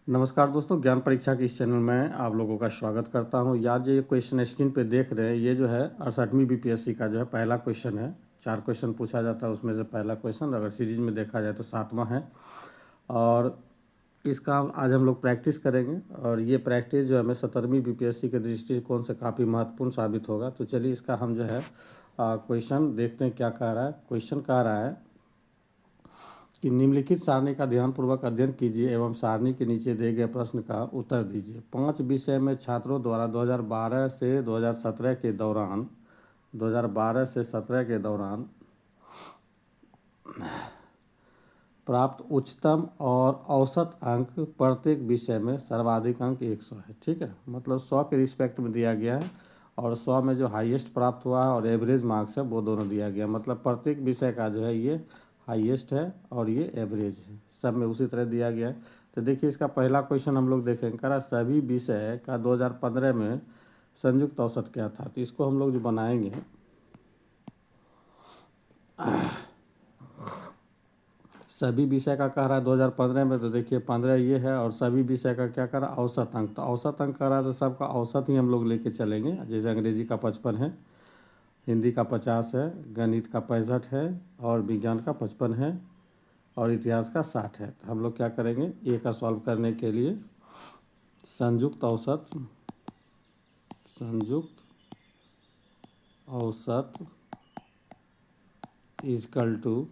नमस्कार दोस्तों, ज्ञान परीक्षा के इस चैनल में आप लोगों का स्वागत करता हूं। यार जो ये क्वेश्चन स्क्रीन पे देख रहे हैं, ये जो है 68वीं बीपीएससी का जो है पहला क्वेश्चन है। 4 क्वेश्चन पूछा जाता है, उसमें से पहला क्वेश्चन अगर सीरीज में देखा जाए तो 7वां है। और इसका आज हम लोग प्रैक्टिस करेंगे और ये प्रैक्टिस जो हमें 17वीं बीपीएससी के दृष्टिकोण से काफ़ी महत्वपूर्ण साबित होगा। तो चलिए इसका हम जो है क्वेश्चन देखते हैं क्या कह रहा है। क्वेश्चन कह रहा है कि निम्नलिखित सारणी का ध्यानपूर्वक अध्ययन कीजिए एवं सारणी के नीचे दिए गए प्रश्न का उत्तर दीजिए। 5 विषय में छात्रों द्वारा 2012 से 2017 के दौरान 2012 से 17 के दौरान प्राप्त उच्चतम और औसत अंक प्रत्येक विषय में सर्वाधिक अंक 100 है। ठीक है, मतलब 100 के रिस्पेक्ट में दिया गया है और 100 में जो हाईएस्ट प्राप्त हुआ है और एवरेज मार्क्स है वो दोनों दिया गया। मतलब प्रत्येक विषय का जो है ये हाईएस्ट है और ये एवरेज है, सब में उसी तरह दिया गया है। तो देखिए इसका पहला क्वेश्चन हम लोग देखेंगे, करा सभी विषय का 2015 में संयुक्त औसत क्या था। तो इसको हम लोग जो बनाएंगे, सभी विषय का कह रहा है 2015 में, तो देखिए 15 ये है और सभी विषय का क्या कह रहा है, औसत अंक। तो औसत अंक कह रहा है तो सबका औसत ही हम लोग लेके चलेंगे। जैसे अंग्रेजी का 55 है, हिंदी का 50 है, गणित का 65 है और विज्ञान का 55 है और इतिहास का 60 है। तो हम लोग क्या करेंगे, ए का सॉल्व करने के लिए संयुक्त औसत equal to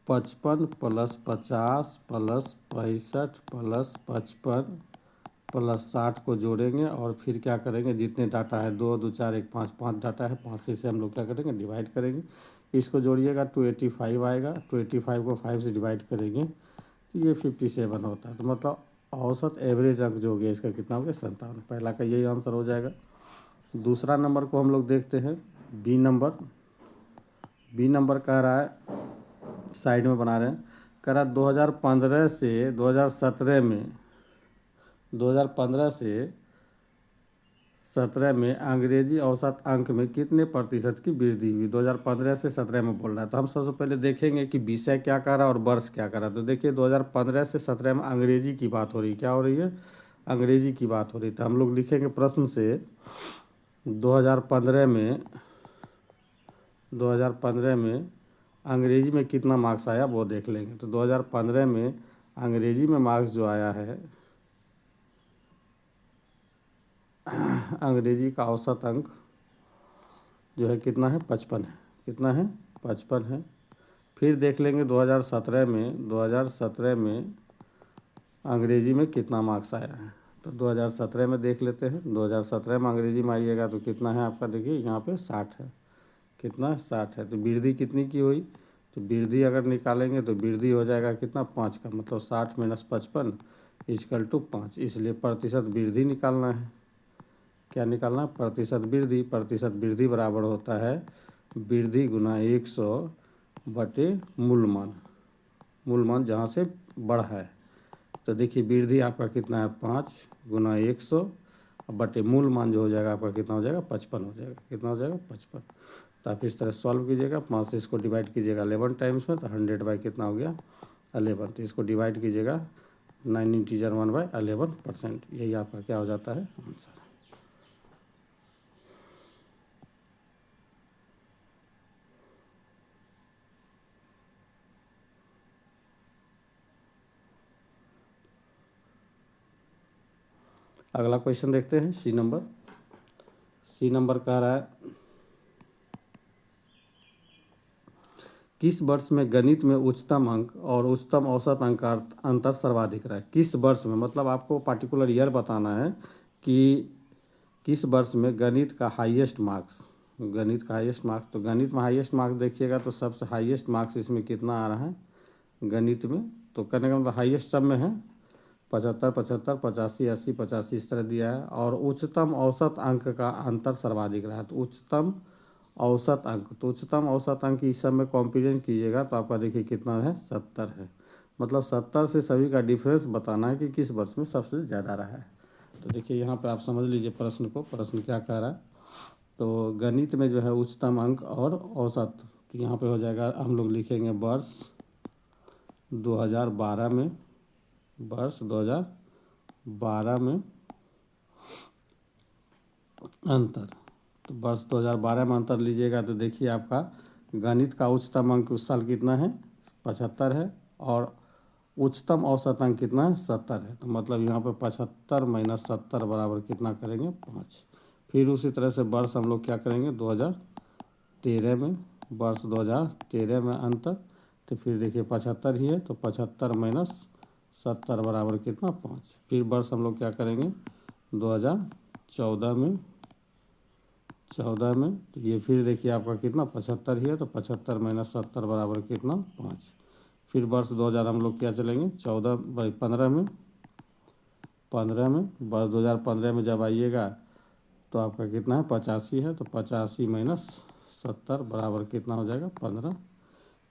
55 plus 50 plus 65 plus 55 plus 60 को जोड़ेंगे और फिर क्या करेंगे, जितने डाटा है 2 2 4 1 5 5 डाटा है, 5 से हम लोग क्या करेंगे डिवाइड करेंगे। इसको जोड़िएगा 285 आएगा, 285 को 5 से डिवाइड करेंगे तो ये 57 होता है। तो मतलब औसत एवरेज अंक जो हो गया इसका कितना हो गया, 57। पहला का यही आंसर हो जाएगा। दूसरा नंबर को हम लोग देखते हैं, बी नंबर कह रहा है, साइड में बना रहे हैं, कह रहा 2015 से 2017 में अंग्रेजी औसत अंक में कितने प्रतिशत की वृद्धि हुई। 2015 से 17 में बोल रहा है। तो हम सबसे पहले देखेंगे कि विषय क्या कर रहा है और वर्ष क्या कर रहा है। तो देखिए 2015 से 17 में अंग्रेजी की बात हो रही है। क्या हो रही है, अंग्रेजी की बात हो रही है। तो हम लोग लिखेंगे प्रश्न से 2015 में अंग्रेजी में कितना मार्क्स आया वो देख लेंगे। तो 2015 में अंग्रेजी में मार्क्स जो आया है, अंग्रेजी का औसत अंक जो है कितना है, 55 है। कितना है, 55 है। फिर देख लेंगे 2017 में अंग्रेजी में कितना मार्क्स आया है। तो 2017 में देख लेते हैं। 2017 में अंग्रेजी में आइएगा तो कितना है आपका, देखिए यहाँ पे 60 है। कितना, 60 है। तो वृद्धि कितनी की हुई, तो वृद्धि अगर निकालेंगे तो वृद्धि हो जाएगा कितना, 5 का। मतलब 60 - 55 इक्वल टू 5। इसलिए प्रतिशत वृद्धि निकालना है। क्या निकालना, प्रतिशत वृद्धि। प्रतिशत वृद्धि बराबर होता है वृद्धि गुना 100 बटे मूल मान। मूल मान जहाँ से बढ़ा है। तो देखिए वृद्धि आपका कितना है, 5 गुना 100 बटे मूल मान जो हो जाएगा आपका कितना हो जाएगा, 55 हो जाएगा। कितना हो जाएगा, 55। तो आप इस तरह सॉल्व कीजिएगा। 5 से इसको डिवाइड कीजिएगा 11 टाइम्स में, तो 100 बाई कितना हो गया, 11। तो इसको डिवाइड कीजिएगा 9 इंटीजर 1/11%। यही आपका क्या हो जाता है, आंसर। अगला क्वेश्चन देखते हैं, सी नंबर कह रहा है, किस वर्ष में गणित में उच्चतम अंक और उच्चतम औसत अंक का अंतर सर्वाधिक रहा है। किस वर्ष में, मतलब आपको पार्टिकुलर ईयर बताना है कि किस वर्ष में गणित का हाईएस्ट मार्क्स, तो गणित में हाईएस्ट मार्क्स देखिएगा तो सबसे हाईएस्ट मार्क्स इसमें कितना आ रहा है गणित में। तो करने का मतलब हाईएस्ट सब में है 75 75 85 80 85 इस तरह दिया है। और उच्चतम औसत अंक का अंतर सर्वाधिक रहा है। तो उच्चतम औसत अंक इस सब में कंपेरिजन कीजिएगा तो आपका देखिए कितना है, 70 है। मतलब 70 से सभी का डिफरेंस बताना है कि किस वर्ष में सबसे ज़्यादा रहा है। तो देखिए यहाँ पे आप समझ लीजिए प्रश्न को, प्रश्न क्या कह रहा है। तो गणित में जो है उच्चतम अंक और औसत, तो यहाँ पे हो जाएगा, हम लोग लिखेंगे वर्ष 2012 में वर्ष 2012 में अंतर। तो वर्ष 2012 में अंतर लीजिएगा तो देखिए आपका गणित का उच्चतम अंक उस साल कितना है, 75 है, और उच्चतम औसत अंक कितना है, 70 है। तो मतलब यहाँ पे 75 माइनस 70 बराबर कितना करेंगे, 5। फिर उसी तरह से वर्ष हम लोग क्या करेंगे, 2013 में, वर्ष 2013 में अंतर। तो फिर देखिए 75 ही है, तो 75 माइनस 70 बराबर कितना, 5। फिर वर्ष हम लोग क्या करेंगे, 2014 में, तो ये फिर देखिए आपका कितना, 75 ही है, तो 75 माइनस 70 बराबर कितना, 5। फिर वर्ष 2000 हम लोग क्या चलेंगे, 15 में, वर्ष 2015 में जब आइएगा तो आपका कितना है, 85 है, तो 85 माइनस 70 बराबर कितना हो जाएगा, 15।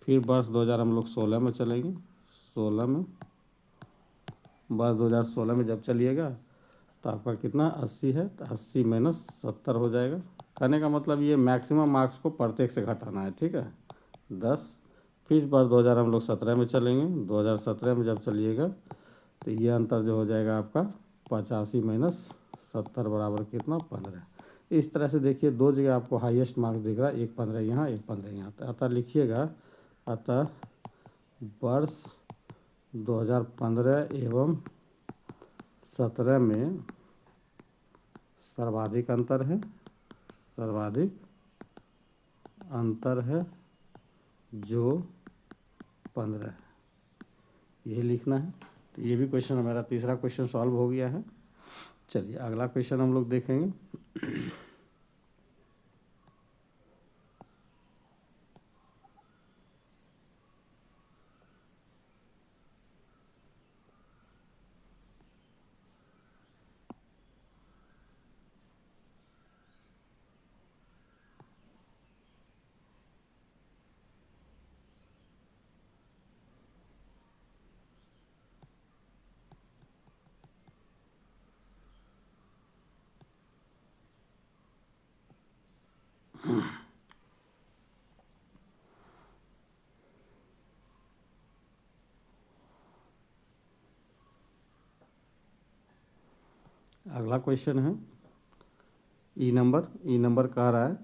फिर वर्ष 2000 हम लोग 16 में चलेंगे, 16 में, वर्ष 2016 में जब चलिएगा तो आपका कितना, 80 है, तो 80 माइनस 70 हो जाएगा। कहने का मतलब ये मैक्सिमम मार्क्स को प्रत्येक से घटाना है, ठीक है, 10। फिर वर्ष 2000 हम लोग 17 में चलेंगे, 2017 में जब चलिएगा तो ये अंतर जो हो जाएगा आपका 85 माइनस 70 बराबर कितना, 15। इस तरह से देखिए दो जगह आपको हाईएस्ट मार्क्स दिख रहा है, एक 15 यहाँ, एक 15 यहाँ। अतः लिखिएगा, अतः वर्ष 2015 एवं 17 में सर्वाधिक अंतर है, सर्वाधिक अंतर है जो 15 है, यही लिखना है। तो ये भी क्वेश्चन हमारा तीसरा क्वेश्चन सॉल्व हो गया है। चलिए अगला क्वेश्चन हम लोग देखेंगे। अगला क्वेश्चन है ई नंबर कह रहा है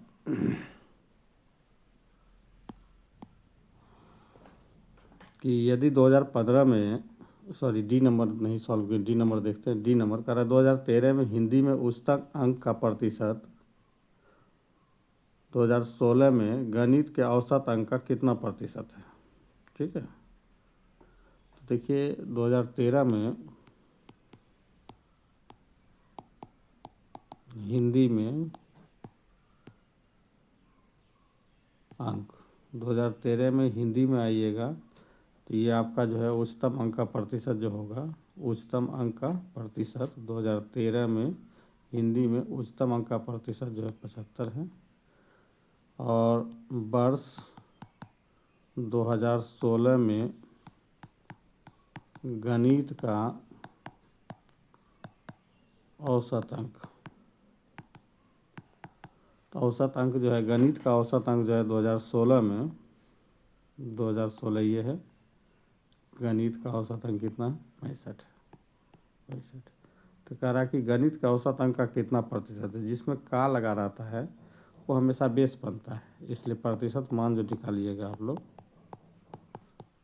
कि यदि 2015 में, सॉरी डी नंबर नहीं सॉल्व किया, डी नंबर देखते हैं। डी नंबर कह रहा है 2013 में हिंदी में उच्चतम अंक का प्रतिशत 2016 में गणित के औसत अंक का कितना प्रतिशत है, ठीक है। तो देखिए 2013 में हिंदी में अंक, 2013 में हिंदी में आइएगा तो ये आपका जो है उच्चतम अंक का प्रतिशत जो होगा, उच्चतम अंक का प्रतिशत 2013 में हिंदी में उच्चतम अंक का प्रतिशत जो है 75 है। और वर्ष 2016 में गणित का औसत अंक, औसत अंक जो है, गणित का औसत अंक जो है 2016 में, 2016 ये है, गणित का औसत अंक कितना है, 65। तो कह रहा है कि गणित का औसत अंक का कितना प्रतिशत है। जिसमें का लगा रहता है वो हमेशा बेस बनता है, इसलिए प्रतिशत मान जो निकालिएगा आप लोग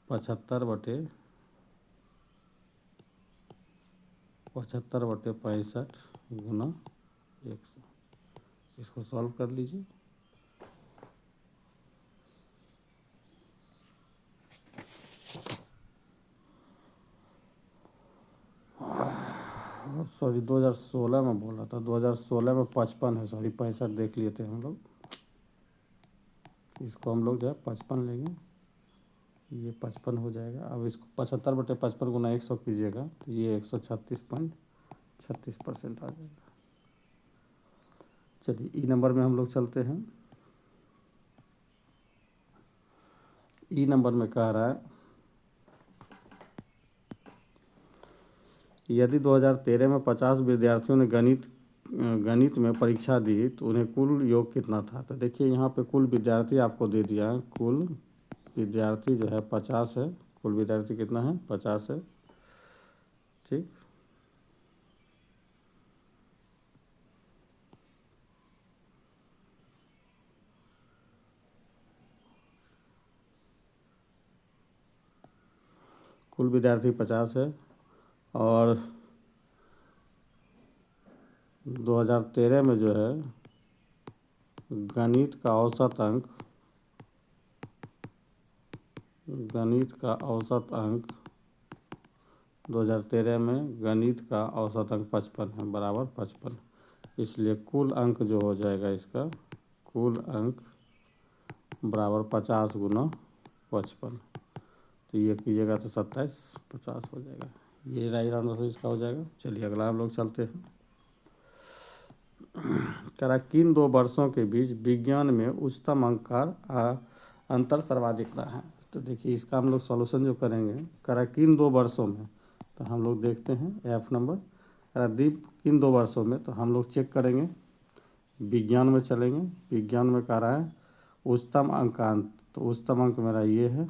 75/65 गुना 100। इसको सॉल्व कर लीजिए। सॉरी 2016 में बोला था, 2016 में 55 है, सॉरी 65 देख लिए थे हम लोग। इसको हम लोग जो है 55 लेंगे, ये 55 हो जाएगा। अब इसको 75/55 गुना 100 कीजिएगा तो ये 136.36% आ जाएगा। चलिए ई नंबर में हम लोग चलते हैं। ई नंबर में कह रहा है यदि 2013 में 50 विद्यार्थियों ने गणित में परीक्षा दी तो उन्हें कुल योग कितना था। तो देखिए यहाँ पे कुल विद्यार्थी आपको दे दिया है, कुल विद्यार्थी जो है 50 है, कुल विद्यार्थी कितना है, 50 है। ठीक। कुल विद्यार्थी 50 है और 2013 में जो है गणित का औसत अंक 2013 में गणित का औसत अंक 55 है, बराबर 55। इसलिए कुल अंक जो हो जाएगा इसका, कुल अंक बराबर 50 गुना 55। तो ये कीजिएगा तो 27 50 हो जाएगा। ये राइट आंसर इसका हो जाएगा। चलिए अगला हम लोग चलते हैं। कह रहा किन 2 वर्षों के बीच विज्ञान में उच्चतम अंक का अंतर सर्वाधिक रहा है। तो देखिए इसका हम लोग सॉल्यूशन जो करेंगे, कह रहा किन 2 वर्षों में, तो हम लोग देखते हैं F नंबर। कह रहा दीप किन 2 वर्षों में, तो हम लोग चेक करेंगे, विज्ञान में चलेंगे। विज्ञान में कह रहा है उच्चतम अंक का अंत, तो उच्चतम अंक मेरा ये है,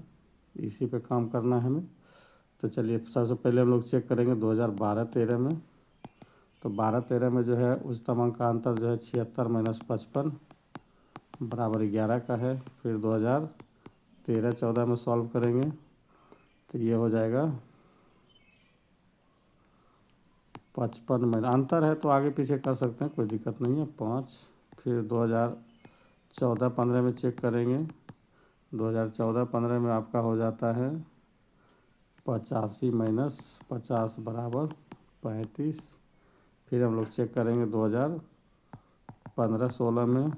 इसी पे काम करना है हमें। तो चलिए सबसे पहले हम लोग चेक करेंगे 2012-13 में। तो 12-13 में जो है उच्चतम अंक का अंतर जो है 76 माइनस 55 बराबर 11 का है। फिर 2013-14 में सॉल्व करेंगे तो ये हो जाएगा 55 में अंतर है तो आगे पीछे कर सकते हैं, कोई दिक्कत नहीं है, 5। फिर 2014-15 में चेक करेंगे। 2014-15 में आपका हो जाता है 85 माइनस 50 बराबर 35। फिर हम लोग चेक करेंगे 2015-16 में।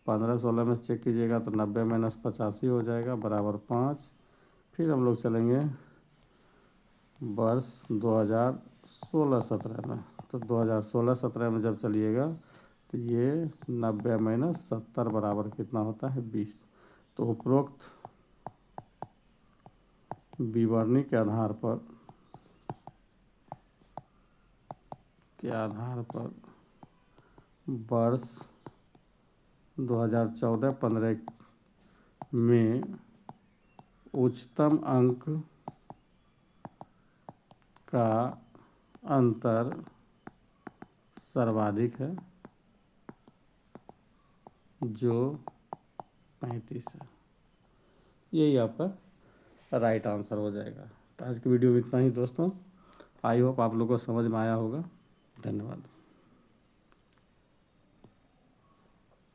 15-16 में चेक कीजिएगा तो 90 माइनस 85 हो जाएगा बराबर 5। फिर हम लोग चलेंगे वर्ष 2016-17 में। तो 2016-17 में जब चलिएगा तो ये 90 माइनस 70 बराबर कितना होता है 20। तो उपरोक्त विवरणी के आधार पर वर्ष 2014-15 में उच्चतम अंक का अंतर सर्वाधिक है जो 35 है। यही आपका राइट आंसर हो जाएगा। तो आज की वीडियो में इतना ही दोस्तों। आई होप आप लोगों को समझ में आया होगा। धन्यवाद।